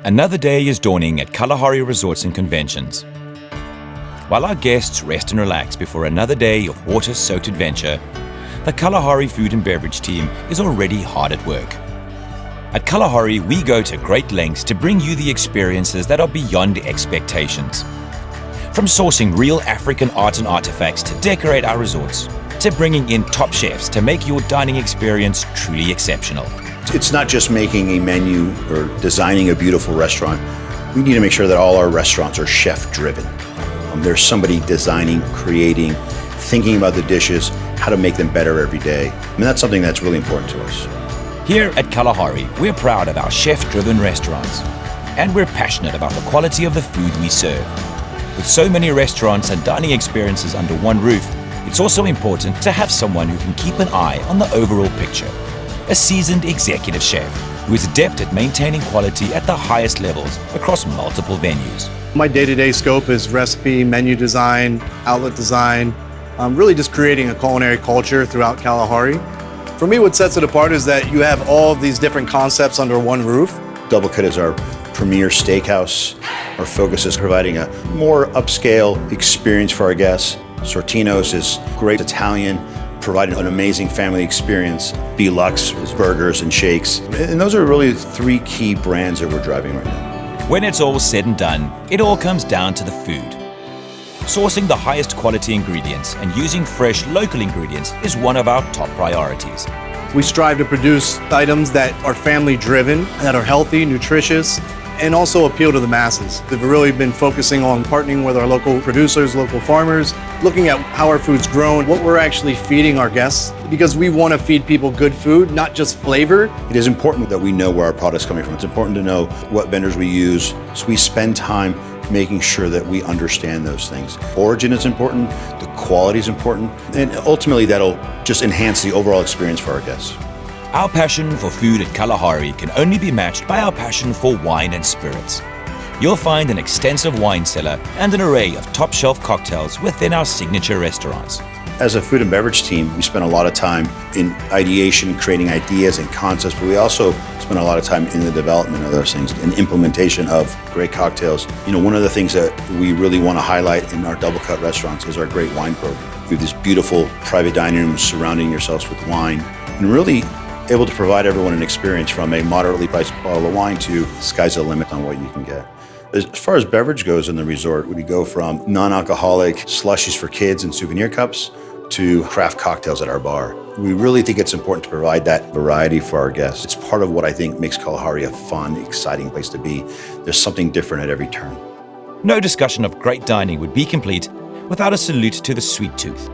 Another day is dawning at Kalahari Resorts and Conventions. While our guests rest and relax before another day of water-soaked adventure, the Kalahari food and beverage team is already hard at work. At Kalahari, we go to great lengths to bring you the experiences that are beyond expectations. From sourcing real African art and artifacts to decorate our resorts, to bringing in top chefs to make your dining experience truly exceptional. It's not just making a menu or designing a beautiful restaurant. We need to make sure that all our restaurants are chef-driven. There's somebody designing, creating, thinking about the dishes, how to make them better every day. And that's something that's really important to us. Here at Kalahari, we're proud of our chef-driven restaurants, and we're passionate about the quality of the food we serve. With so many restaurants and dining experiences under one roof, it's also important to have someone who can keep an eye on the overall picture. A seasoned executive chef who is adept at maintaining quality at the highest levels across multiple venues. My day-to-day scope is recipe, menu design, outlet design, really just creating a culinary culture throughout Kalahari. For me, what sets it apart is that you have all of these different concepts under one roof. Double Cut is our premier steakhouse. Our focus is providing a more upscale experience for our guests. Sortino's is great Italian, providing an amazing family experience. Deluxe is burgers and shakes. And those are really three key brands that we're driving right now. When it's all said and done, it all comes down to the food. Sourcing the highest quality ingredients and using fresh local ingredients is one of our top priorities. We strive to produce items that are family driven, that are healthy, nutritious, and also appeal to the masses. We've really been focusing on partnering with our local producers, local farmers, looking at how our food's grown, what we're actually feeding our guests, because we want to feed people good food, not just flavor. It is important that we know where our product's coming from. It's important to know what vendors we use, so we spend time making sure that we understand those things. Origin is important, the quality is important, and ultimately that'll just enhance the overall experience for our guests. Our passion for food at Kalahari can only be matched by our passion for wine and spirits. You'll find an extensive wine cellar and an array of top-shelf cocktails within our signature restaurants. As a food and beverage team, we spend a lot of time in ideation, creating ideas and concepts, but we also spend a lot of time in the development of those things and implementation of great cocktails. One of the things that we really want to highlight in our Double Cut restaurants is our great wine program. We have these beautiful private dining rooms surrounding yourselves with wine, and really able to provide everyone an experience from a moderately priced bottle of wine to sky's the limit on what you can get. As far as beverage goes in the resort, we go from non-alcoholic slushies for kids and souvenir cups to craft cocktails at our bar. We really think it's important to provide that variety for our guests. It's part of what I think makes Kalahari a fun, exciting place to be. There's something different at every turn. No discussion of great dining would be complete without a salute to the sweet tooth.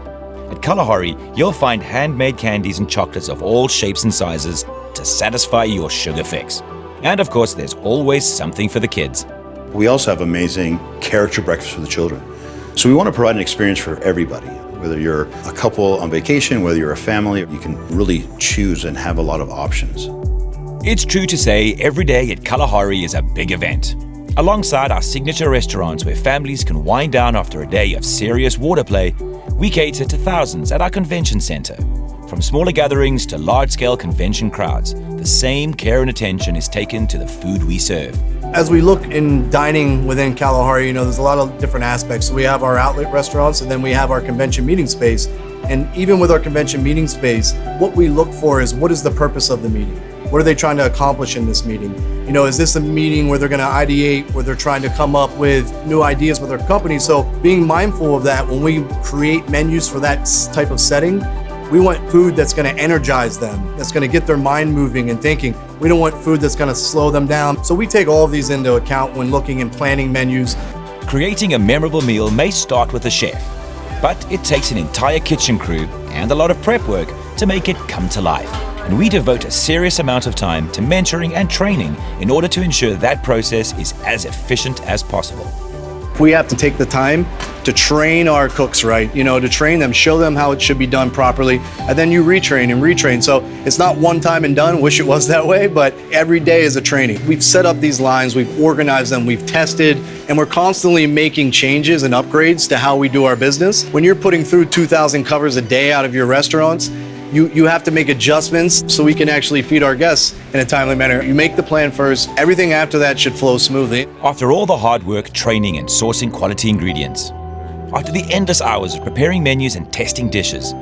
At Kalahari, you'll find handmade candies and chocolates of all shapes and sizes to satisfy your sugar fix. And of course, there's always something for the kids. We also have amazing character breakfast for the children. So we want to provide an experience for everybody. Whether you're a couple on vacation, whether you're a family, you can really choose and have a lot of options. It's true to say every day at Kalahari is a big event. Alongside our signature restaurants where families can wind down after a day of serious water play, we cater to thousands at our convention center. From smaller gatherings to large-scale convention crowds, the same care and attention is taken to the food we serve. As we look in dining within Kalahari, there's a lot of different aspects. So we have our outlet restaurants, and then we have our convention meeting space. And even with our convention meeting space, what we look for is what is the purpose of the meeting? What are they trying to accomplish in this meeting? Is this a meeting where they're going to ideate, where they're trying to come up with new ideas with their company? So being mindful of that when we create menus for that type of setting, we want food that's going to energize them, that's going to get their mind moving and thinking. We don't want food that's going to slow them down. So we take all of these into account when looking and planning menus. Creating a memorable meal may start with a chef, but it takes an entire kitchen crew and a lot of prep work to make it come to life. And we devote a serious amount of time to mentoring and training in order to ensure that process is as efficient as possible. We have to take the time to train our cooks right, to train them, show them how it should be done properly, and then you retrain and retrain. So it's not one time and done, wish it was that way, but every day is a training. We've set up these lines, we've organized them, we've tested, and we're constantly making changes and upgrades to how we do our business. When you're putting through 2,000 covers a day out of your restaurants, you have to make adjustments so we can actually feed our guests in a timely manner. You make the plan first, everything after that should flow smoothly. After all the hard work, training and sourcing quality ingredients, after the endless hours of preparing menus and testing dishes,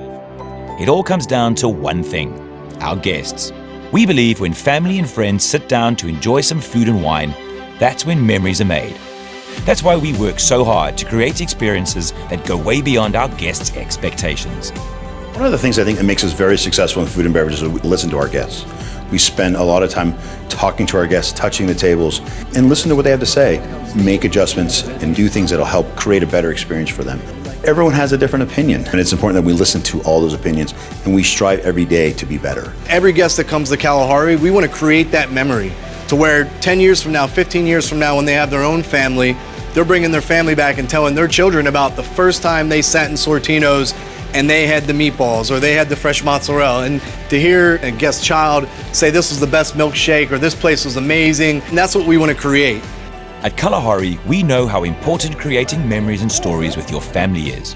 it all comes down to one thing: our guests. We believe when family and friends sit down to enjoy some food and wine, that's when memories are made. That's why we work so hard to create experiences that go way beyond our guests' expectations. One of the things I think that makes us very successful in food and beverages is we listen to our guests. We spend a lot of time talking to our guests, touching the tables, and listen to what they have to say, make adjustments, and do things that'll help create a better experience for them. Everyone has a different opinion, and it's important that we listen to all those opinions, and we strive every day to be better. Every guest that comes to Kalahari, we want to create that memory to where 10 years from now, 15 years from now, when they have their own family, they're bringing their family back and telling their children about the first time they sat in Sortino's and they had the meatballs or they had the fresh mozzarella. And to hear a guest child say this was the best milkshake or this place was amazing, and that's what we want to create. At Kalahari, we know how important creating memories and stories with your family is,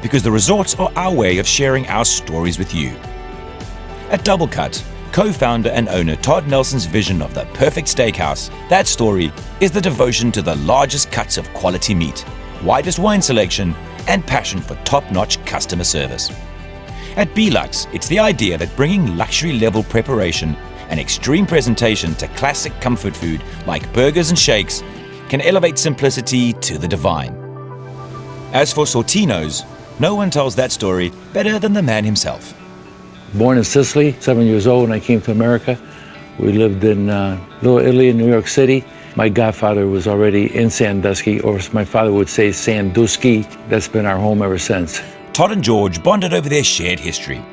because the resorts are our way of sharing our stories with you. At Double Cut, co-founder and owner Todd Nelson's vision of the perfect steakhouse, that story is the devotion to the largest cuts of quality meat, widest wine selection, and passion for top-notch customer service. At B-Lux, it's the idea that bringing luxury-level preparation and extreme presentation to classic comfort food like burgers and shakes can elevate simplicity to the divine. As for Sortino's, no one tells that story better than the man himself. Born in Sicily, 7 years old when I came to America. We lived in Little Italy in New York City. My godfather was already in Sandusky, or as my father would say, Sandusky. That's been our home ever since. Todd and George bonded over their shared history.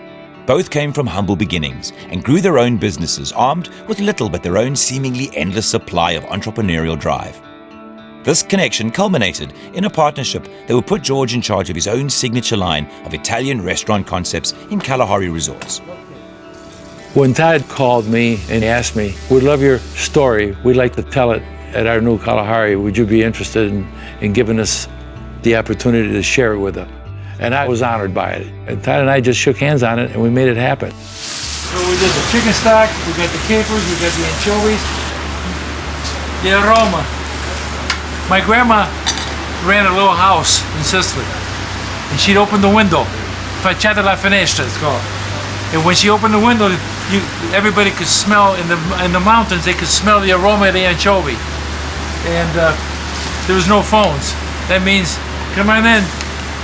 Both came from humble beginnings and grew their own businesses, armed with little but their own seemingly endless supply of entrepreneurial drive. This connection culminated in a partnership that would put George in charge of his own signature line of Italian restaurant concepts in Kalahari Resorts. When Todd called me and asked me, "We'd love your story. We'd like to tell it at our new Kalahari. Would you be interested in giving us the opportunity to share it with them?" And I was honored by it. And Todd and I just shook hands on it and we made it happen. So we did the chicken stock, we got the capers, we got the anchovies, the aroma. My grandma ran a little house in Sicily, and she'd open the window. Facciata la finestra, it's called. And when she opened the window, everybody could smell in the mountains. They could smell the aroma of the anchovy. And there was no phones. That means, come on in,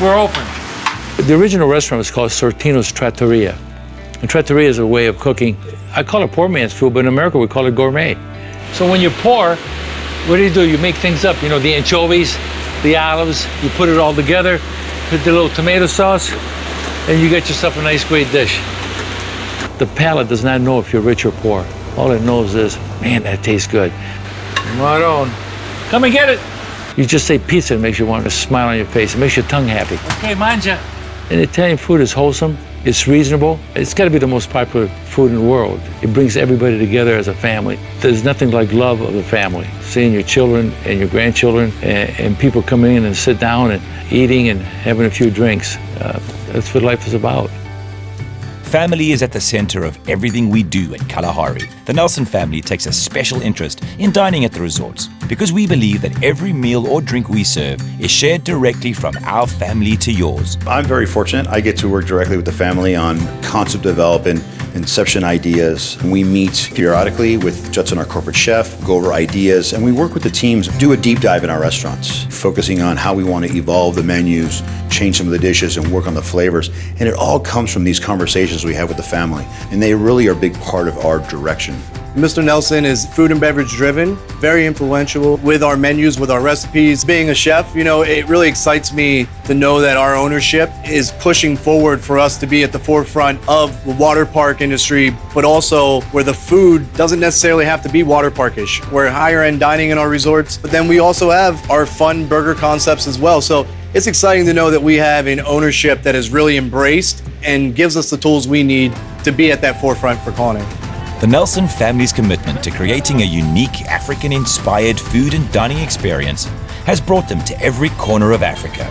we're open. The original restaurant was called Sortino's Trattoria. And trattoria is a way of cooking. I call it poor man's food, but in America we call it gourmet. So when you're poor, what do? You make things up. You know, the anchovies, the olives, you put it all together, put the little tomato sauce, and you get yourself a nice, great dish. The palate does not know if you're rich or poor. All it knows is, man, that tastes good. Right on. Come and get it. You just say pizza, it makes you want to smile on your face. It makes your tongue happy. Okay, manja. And Italian food is wholesome. It's reasonable. It's got to be the most popular food in the world. It brings everybody together as a family. There's nothing like love of the family. Seeing your children and your grandchildren and people coming in and sit down and eating and having a few drinks. That's what life is about. Family is at the center of everything we do at Kalahari. The Nelson family takes a special interest in dining at the resorts because we believe that every meal or drink we serve is shared directly from our family to yours. I'm very fortunate. I get to work directly with the family on concept development, inception ideas. We meet periodically with Judson, our corporate chef, go over ideas, and we work with the teams, do a deep dive in our restaurants, focusing on how we want to evolve the menus, change some of the dishes, and work on the flavors. And it all comes from these conversations we have with the family, and they really are a big part of our direction. Mr. Nelson is food and beverage driven, very influential with our menus, with our recipes. Being a chef, you know, it really excites me to know that our ownership is pushing forward for us to be at the forefront of the water park industry, but also where the food doesn't necessarily have to be water parkish. We're higher end dining in our resorts, but then we also have our fun burger concepts as well. So it's exciting to know that we have an ownership that is really embraced and gives us the tools we need to be at that forefront for culinary. The Nelson family's commitment to creating a unique African-inspired food and dining experience has brought them to every corner of Africa.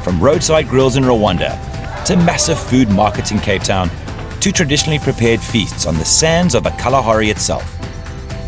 From roadside grills in Rwanda to massive food markets in Cape Town, to traditionally prepared feasts on the sands of the Kalahari itself.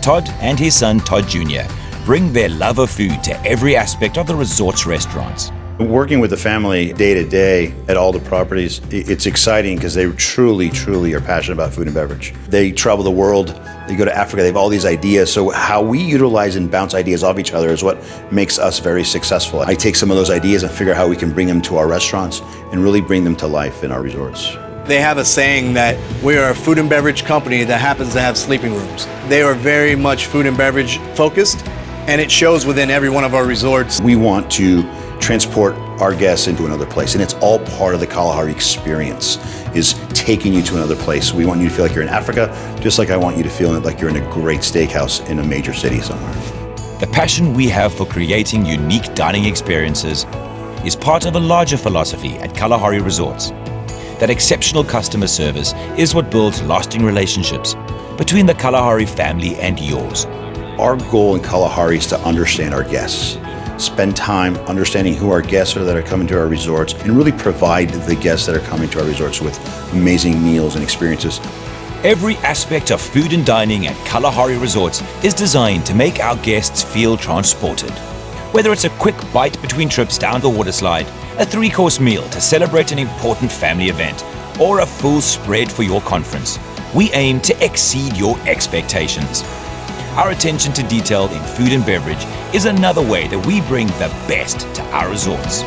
Todd and his son Todd Jr. bring their love of food to every aspect of the resort's restaurants. Working with the family day to day at all the properties, it's exciting because they truly, truly are passionate about food and beverage. They travel the world, they go to Africa, they have all these ideas. So how we utilize and bounce ideas off each other is what makes us very successful. I take some of those ideas and figure out how we can bring them to our restaurants and really bring them to life in our resorts. They have a saying that we are a food and beverage company that happens to have sleeping rooms. They are very much food and beverage focused, and it shows within every one of our resorts. We want to transport our guests into another place, and it's all part of the Kalahari experience, is taking you to another place. We want you to feel like you're in Africa, just like I want you to feel like you're in a great steakhouse in a major city somewhere. The passion we have for creating unique dining experiences is part of a larger philosophy at Kalahari Resorts. That exceptional customer service is what builds lasting relationships between the Kalahari family and yours. Our goal in Kalahari is to understand our guests, spend time understanding who our guests are that are coming to our resorts, and really provide the guests that are coming to our resorts with amazing meals and experiences. Every aspect of food and dining at Kalahari Resorts is designed to make our guests feel transported. Whether it's a quick bite between trips down the waterslide, a 3-course meal to celebrate an important family event, or a full spread for your conference, we aim to exceed your expectations. Our attention to detail in food and beverage is another way that we bring the best to our resorts.